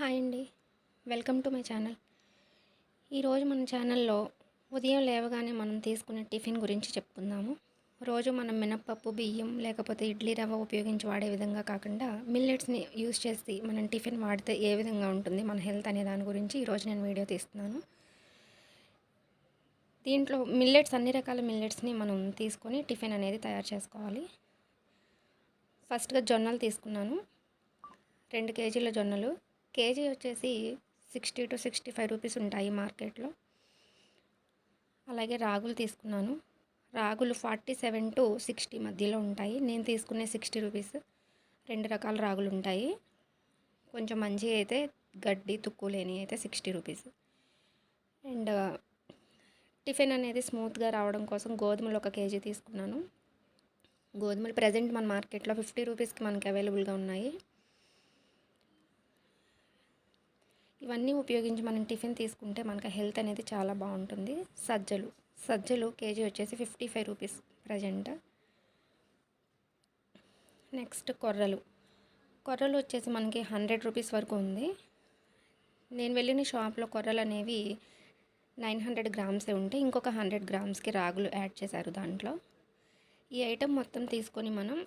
Hi అండి. Welcome to my channel. ఈరోజు మన ఛానల్లో ఉదయం లేవగానే మనం తీసుకునే టిఫిన్ గురించి చెప్పుకుందాము. రోజు మనం మినప్పప్పు, బియ్యం లేకపోతే ఇడ్లీ రవ్వ ఉపయోగించి వాడే విధంగా కాకుండా మిల్లెట్స్ని యూస్ చేసి మనం టిఫిన్ వాడితే ఏ విధంగా ఉంటుంది మన హెల్త్ అనే దాని గురించి ఈరోజు నేను వీడియో తీస్తున్నాను. దీంట్లో మిల్లెట్స్ అన్ని రకాల మిల్లెట్స్ని మనం తీసుకొని టిఫిన్ అనేది తయారు చేసుకోవాలి. ఫస్ట్గా జొన్నలు తీసుకున్నాను. 2 కేజీల జొన్నలు. కేజీ వచ్చేసి 60 to 65 రూపీస్ ఉంటాయి మార్కెట్లో. అలాగే రాగులు తీసుకున్నాను. రాగులు 47 to 60 మధ్యలో ఉంటాయి. నేను తీసుకునే 60 రూపీస్. 2 రకాల రాగులు ఉంటాయి. కొంచెం మంచి అయితే గడ్డి తుక్కు లేని అయితే 60 రూపీస్. అండ్ టిఫిన్ అనేది స్మూత్గా రావడం కోసం గోధుమలు 1 కేజీ తీసుకున్నాను. గోధుమలు ప్రజెంట్ మన మార్కెట్లో 50 రూపీస్కి మనకి అవైలబుల్గా ఉన్నాయి. ఇవన్నీ ఉపయోగించి మనం టిఫిన్ తీసుకుంటే మనకి హెల్త్ అనేది చాలా బాగుంటుంది. సజ్జలు కేజీ వచ్చేసి 55 రూపీస్ ప్రజెంట్. నెక్స్ట్ కొర్రలు వచ్చేసి మనకి 100 రూపీస్ వరకు ఉంది. నేను వెళ్ళిన షాప్లో కొర్రలు అనేవి 900 గ్రామ్సే ఉంటాయి. ఇంకొక 100 గ్రామ్స్కి రాగులు యాడ్ చేశారు దాంట్లో. ఈ ఐటెం మొత్తం తీసుకొని మనం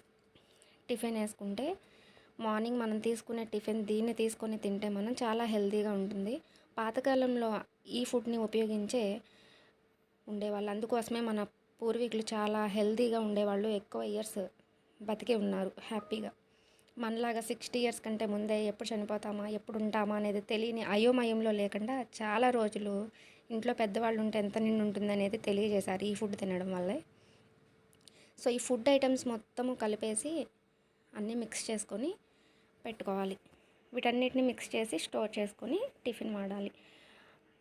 టిఫిన్ వేసుకుంటే మార్నింగ్ మనం తీసుకునే టిఫిన్ దీన్ని తీసుకొని తింటే మనం చాలా హెల్తీగా ఉంటుంది. పాతకాలంలో ఈ ఫుడ్ని ఉపయోగించే ఉండేవాళ్ళు. అందుకోసమే మన పూర్వీకులు చాలా హెల్తీగా ఉండేవాళ్ళు. ఎక్కువ ఇయర్స్ బతికే ఉన్నారు హ్యాపీగా. మనలాగా 60 ఇయర్స్ కంటే ముందే ఎప్పుడు చనిపోతామా ఎప్పుడు ఉంటామా అనేది తెలియని అయోమయంలో లేకుండా చాలా రోజులు ఇంట్లో పెద్దవాళ్ళు ఉంటే ఎంత నిండు ఉంటుంది అనేది తెలియజేశారు ఈ ఫుడ్ తినడం వల్లే. సో ఈ ఫుడ్ ఐటమ్స్ మొత్తము కలిపేసి అన్నీ మిక్స్ చేసుకొని పెట్టుకోవాలి. వీటన్నిటిని మిక్స్ చేసి స్టోర్ చేసుకొని టిఫిన్ వాడాలి.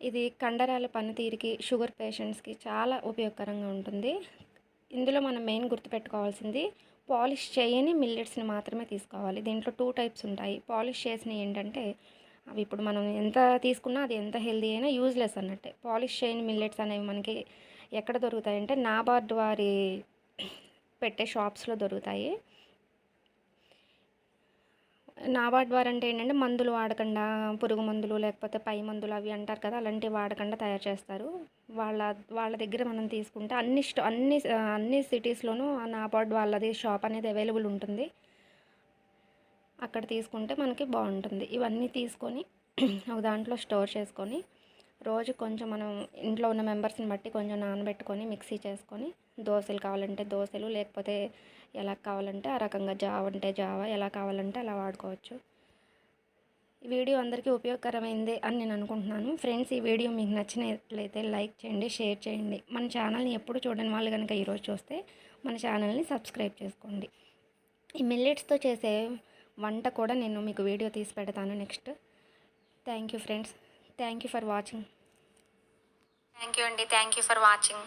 ఇది కండరాల పనితీరుకి, షుగర్ పేషెంట్స్కి చాలా ఉపయోగకరంగా ఉంటుంది. ఇందులో మనం మెయిన్ గుర్తుపెట్టుకోవాల్సింది పాలిష్ చేయని మిల్లెట్స్ని మాత్రమే తీసుకోవాలి. దీంట్లో 2 టైప్స్ ఉంటాయి. పాలిష్ చేసినవి ఏంటంటే అవి ఇప్పుడు మనం ఎంత తీసుకున్నా అది ఎంత హెల్తీ అయినా యూజ్లెస్ అన్నట్టే. పాలిష్ చేయని మిల్లెట్స్ అనేవి మనకి ఎక్కడ దొరుకుతాయంటే నాబార్డ్ వారి పెట్టే షాప్స్లో దొరుకుతాయి. నాబార్డ్ వారు అంటే ఏంటంటే మందులు వాడకుండా, పురుగు మందులు లేకపోతే పై మందులు అవి అంటారు కదా, అలాంటివి వాడకుండా తయారు చేస్తారు. వాళ్ళ దగ్గర మనం తీసుకుంటే అన్ని సిటీస్లోనూ నాబార్డ్ వాళ్ళది షాప్ అనేది అవైలబుల్ ఉంటుంది. అక్కడ తీసుకుంటే మనకి బాగుంటుంది. ఇవన్నీ తీసుకొని ఒక దాంట్లో స్టోర్ చేసుకొని రోజు కొంచెం మనం ఇంట్లో ఉన్న మెంబర్స్ని బట్టి కొంచెం నానబెట్టుకొని మిక్సీ చేసుకొని దోశలు కావాలంటే దోశలు, లేకపోతే ఎలా కావాలంటే ఆ రకంగా జావ అంటే జావ, ఎలా కావాలంటే అలా వాడుకోవచ్చు. ఈ వీడియో అందరికీ ఉపయోగకరమైందే అని నేను అనుకుంటున్నాను. ఫ్రెండ్స్, ఈ వీడియో మీకు నచ్చినట్లయితే లైక్ చేయండి, షేర్ చేయండి. మన ఛానల్ని ఎప్పుడు చూడని వాళ్ళు కనుక ఈరోజు చూస్తే మన ఛానల్ని సబ్స్క్రైబ్ చేసుకోండి. ఈ మిల్లెట్స్తో చేసే వంట కూడా నేను మీకు వీడియో తీసి పెడతాను next. Thank you friends. Thank you for watching. Thank you అండి. Thank you for watching.